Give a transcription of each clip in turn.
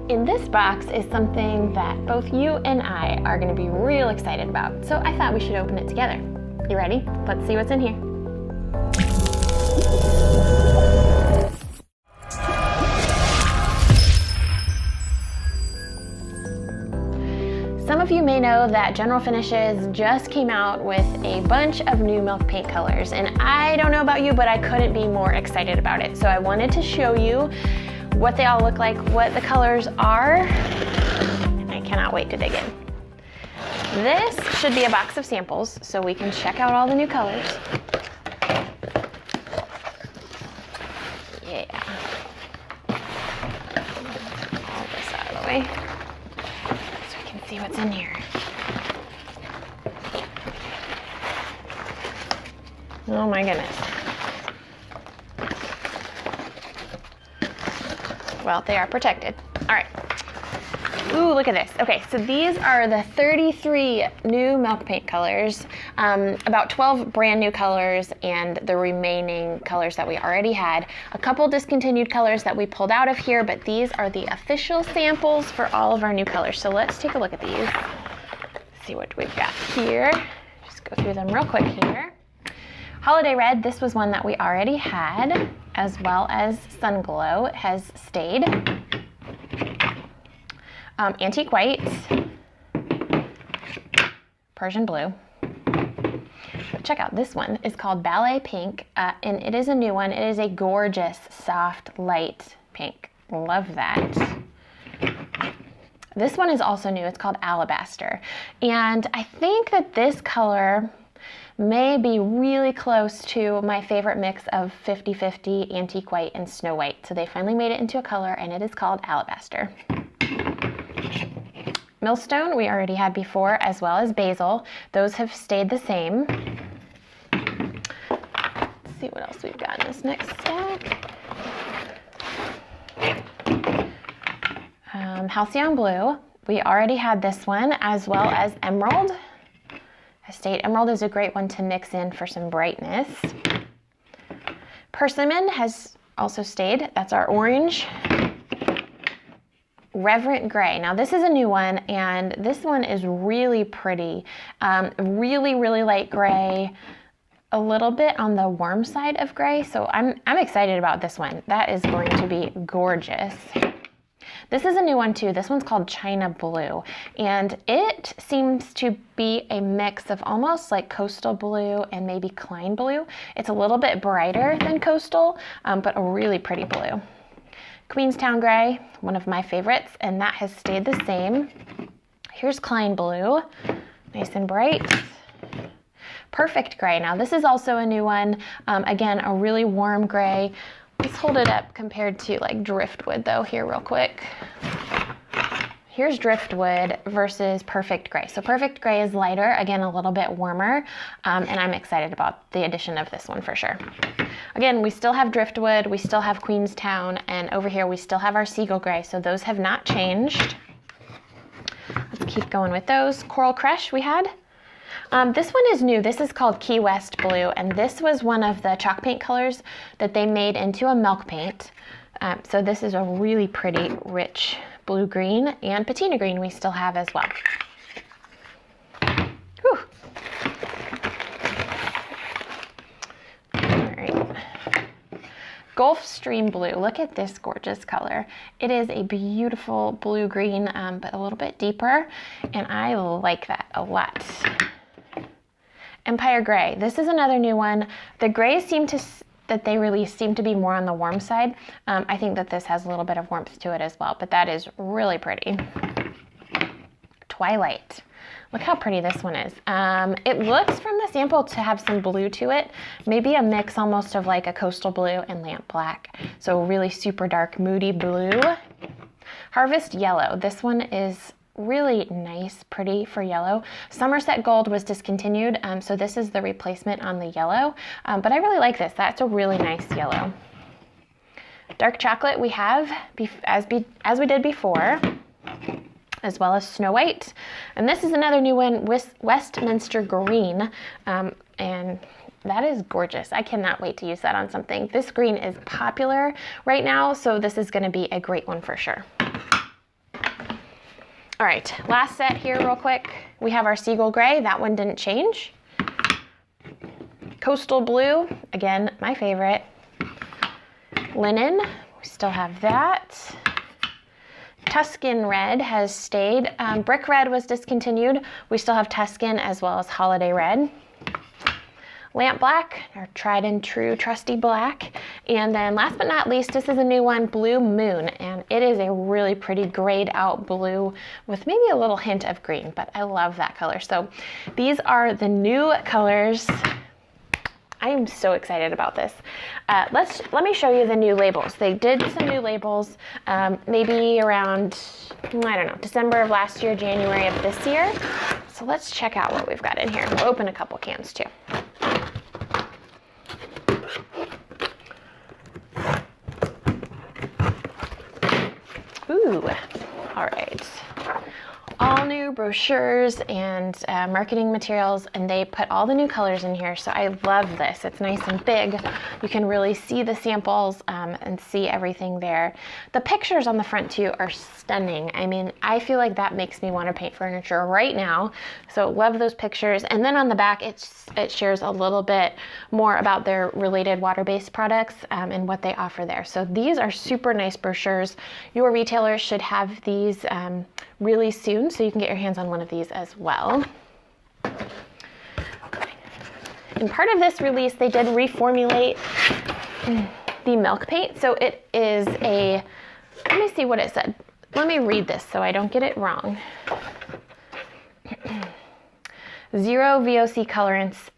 In this box is something that both you and I are going to be real excited about, so I thought we should open it together. You ready? Let's see what's in here. Some of you may know that General Finishes just came out with a bunch of new milk paint colors, and I don't know about you, but I couldn't be more excited about it. So I wanted to show you what they all look like, what the colors are, and I cannot wait to dig in. This should be a box of samples so we can check out all the new colors. Yeah. All this out of the way so we can see what's in here. Oh my goodness. Well, they are protected. All right. Ooh, look at this. Okay, so these are the 33 new milk paint colors, about 12 brand new colors, and the remaining colors that we already had. A couple discontinued colors that we pulled out of here, but these are the official samples for all of our new colors. So let's take a look at these. See what we've got here. Just go through them real quick here. Holiday Red, this was one that we already had, as well as Sun Glow has stayed. Antique White, Persian Blue. Check out this one. It's called Ballet Pink, and it is a new one. It is a gorgeous, soft, light pink. Love that. This one is also new. It's called Alabaster, and I think that this color may be really close to my favorite mix of 50-50 Antique White and Snow White. So they finally made it into a color, and it is called Alabaster. Millstone we already had before, as well as Basil. Those have stayed the same. Let's see what else we've got in this next stack. Halcyon Blue. We already had this one, as well as Emerald. Estate Emerald is a great one to mix in for some brightness. Persimmon has also stayed. That's our orange. Reverent Gray. Now this is a new one, and this one is really pretty. Really, really light gray. A little bit on the warm side of gray. So I'm excited about this one. That is going to be gorgeous. This is a new one too. This one's called China Blue, and it seems to be a mix of almost like Coastal Blue and maybe Klein Blue. It's a little bit brighter than Coastal, but a really pretty blue. Queenstown Gray, one of my favorites, and that has stayed the same. Here's Klein Blue, nice and bright. Perfect Gray. Now this is also a new one. Again, a really warm gray. Let's hold it up compared to like Driftwood though here real quick. Here's Driftwood versus Perfect Gray. So Perfect Gray is lighter, again a little bit warmer, and I'm excited about the addition of this one for sure. Again, we still have Driftwood, we still have Queenstown, and over here we still have our Seagull Gray, so those have not changed. Let's keep going with those. Coral Crush we had. This one is new. This is called Key West Blue, and this was one of the chalk paint colors that they made into a milk paint. So this is a really pretty, rich blue-green, and patina green we still have as well. Whew. All right. Gulf Stream Blue. Look at this gorgeous color. It is a beautiful blue-green, but a little bit deeper, and I like that a lot. Empire Gray. This is another new one. The grays that they released seem to be more on the warm side. I think that this has a little bit of warmth to it as well, but that is really pretty. Twilight. Look how pretty this one is. It looks from the sample to have some blue to it, maybe a mix almost of like a Coastal Blue and Lamp Black. So really super dark, moody blue. Harvest Yellow. This one is really nice, pretty for yellow. Somerset Gold was discontinued, so this is the replacement on the yellow, but I really like this. That's a really nice yellow. Dark Chocolate we have, as we did before, as well as Snow White. And this is another new one, Westminster Green, and that is gorgeous. I cannot wait to use that on something. This green is popular right now, so this is going to be a great one for sure. All right, last set here real quick. We have our Seagull Gray. That one didn't change. Coastal Blue, again, my favorite. Linen, we still have that. Tuscan Red has stayed. Brick Red was discontinued. We still have Tuscan as well as Holiday Red. Lamp Black, our tried and true trusty black. And then last but not least, this is a new one, Blue Moon. And it is a really pretty grayed out blue with maybe a little hint of green, but I love that color. So these are the new colors. I am so excited about this. Let me show you the new labels. They did some new labels maybe around, I don't know, December of last year, January of this year. So let's check out what we've got in here. We'll open a couple cans too. Ooh, all right. All new brochures and marketing materials, and they put all the new colors in here. So I love this. It's nice and big. You can really see the samples and see everything there. The pictures on the front too are stunning. I mean, I feel like that makes me want to paint furniture right now. So love those pictures. And then on the back, it shares a little bit more about their related water-based products and what they offer there. So these are super nice brochures. Your retailers should have these really soon, so you can get your hands on one of these as well. And part of this release, they did reformulate the milk paint. So it is a, let me see what it said. Let me read this so I don't get it wrong. 0 VOC colorants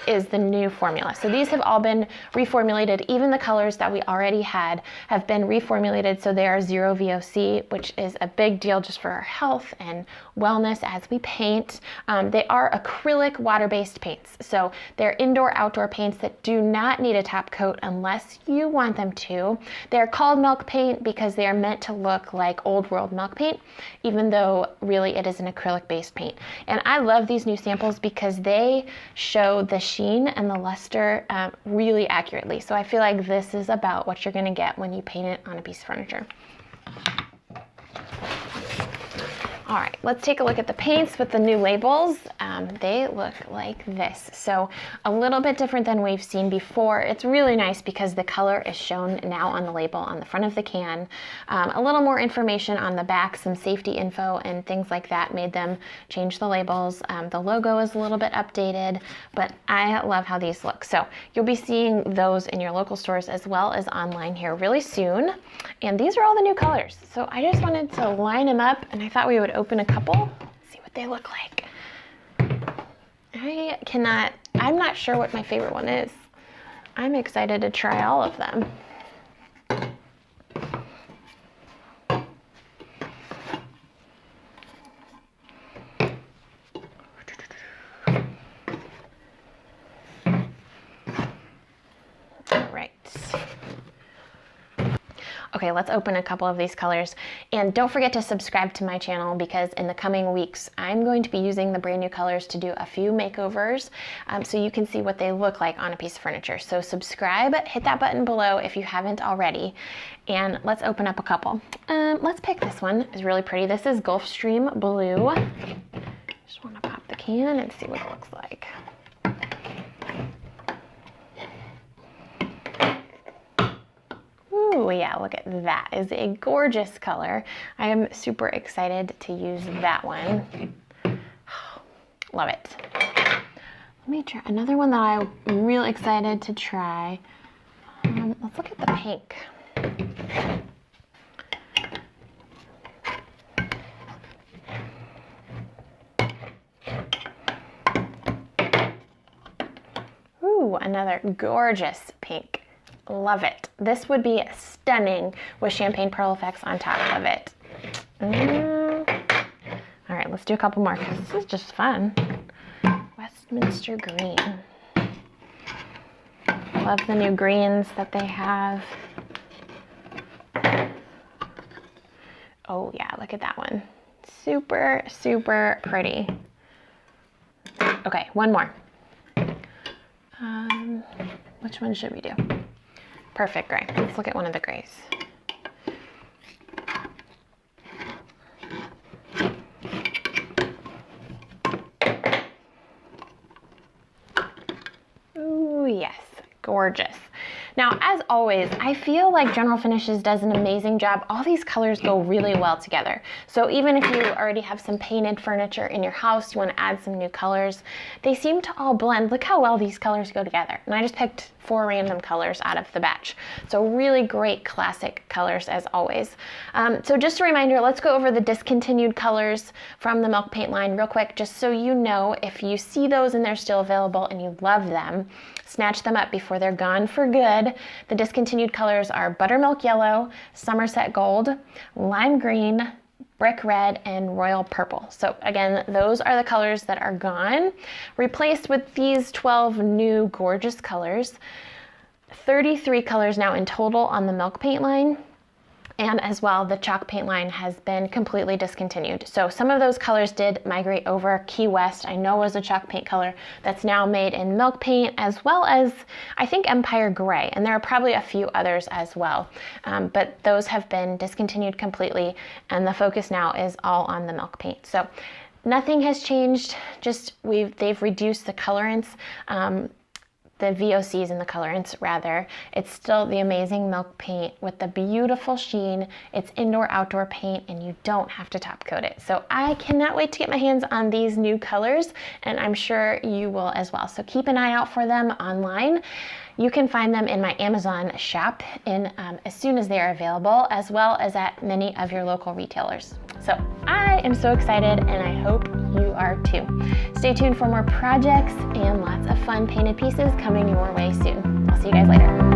is the new formula. So these have all been reformulated. Even the colors that we already had have been reformulated, so they are 0 VOC, which is a big deal just for our health and wellness as we paint. They are acrylic water-based paints. So they're indoor-outdoor paints that do not need a top coat unless you want them to. They're called milk paint because they are meant to look like old world milk paint, even though really it is an acrylic-based paint. And I love these new samples because they show the sheen and the luster really accurately. So I feel like this is about what you're going to get when you paint it on a piece of furniture. All right, let's take a look at the paints with the new labels. They look like this. So a little bit different than we've seen before. It's really nice because the color is shown now on the label on the front of the can. A little more information on the back, some safety info and things like that made them change the labels. The logo is a little bit updated, but I love how these look. So you'll be seeing those in your local stores as well as online here really soon. And these are all the new colors. So I just wanted to line them up, and I thought we would open a couple, see what they look like. I'm not sure what my favorite one is. I'm excited to try all of them. All right. Okay, let's open a couple of these colors. And don't forget to subscribe to my channel because in the coming weeks, I'm going to be using the brand new colors to do a few makeovers so you can see what they look like on a piece of furniture. So subscribe, hit that button below if you haven't already, and let's open up a couple. Let's pick this one. It's really pretty. This is Gulfstream Blue. Just want to pop the can and see what it looks like. Ooh, yeah, look at that. It's a gorgeous color. I am super excited to use that one. Love it. Let me try another one that I'm real excited to try. Let's look at the pink. Ooh, another gorgeous pink. Love it. This would be stunning with champagne pearl effects on top of it. All right, let's do a couple more because this is just fun. Westminster green. Love the new greens that they have. Oh yeah, look at that one. Super, super pretty. Okay, one more. Which one should we do? Perfect gray. Let's look at one of the grays. gorgeous. Now, as always, I feel like General Finishes does an amazing job. All these colors go really well together. So even if you already have some painted furniture in your house, you want to add some new colors, they seem to all blend. Look how well these colors go together. And I just picked 4 random colors out of the batch. So really great classic colors as always. So just a reminder, let's go over the discontinued colors from the Milk Paint line real quick, just so you know if you see those and they're still available and you love them, snatch them up before they're gone for good. The discontinued colors are Buttermilk Yellow, Somerset Gold, Lime Green, Brick Red, and Royal Purple. So again, those are the colors that are gone, replaced with these 12 new gorgeous colors. 33 colors now in total on the Milk Paint line. And as well, the chalk paint line has been completely discontinued. So some of those colors did migrate over. Key West, I know, was a chalk paint color that's now made in Milk Paint, as well as, I think, Empire Gray. And there are probably a few others as well. But those have been discontinued completely, and the focus now is all on the Milk Paint. So nothing has changed, just they've reduced the colorants. The VOCs and the colorants rather. It's still the amazing Milk Paint with the beautiful sheen. It's indoor-outdoor paint and you don't have to top coat it. So I cannot wait to get my hands on these new colors, and I'm sure you will as well. So keep an eye out for them online. You can find them in my Amazon shop as soon as they are available, as well as at many of your local retailers. So I am so excited, and I hope you are too. Stay tuned for more projects and lots of fun painted pieces coming your way soon. I'll see you guys later.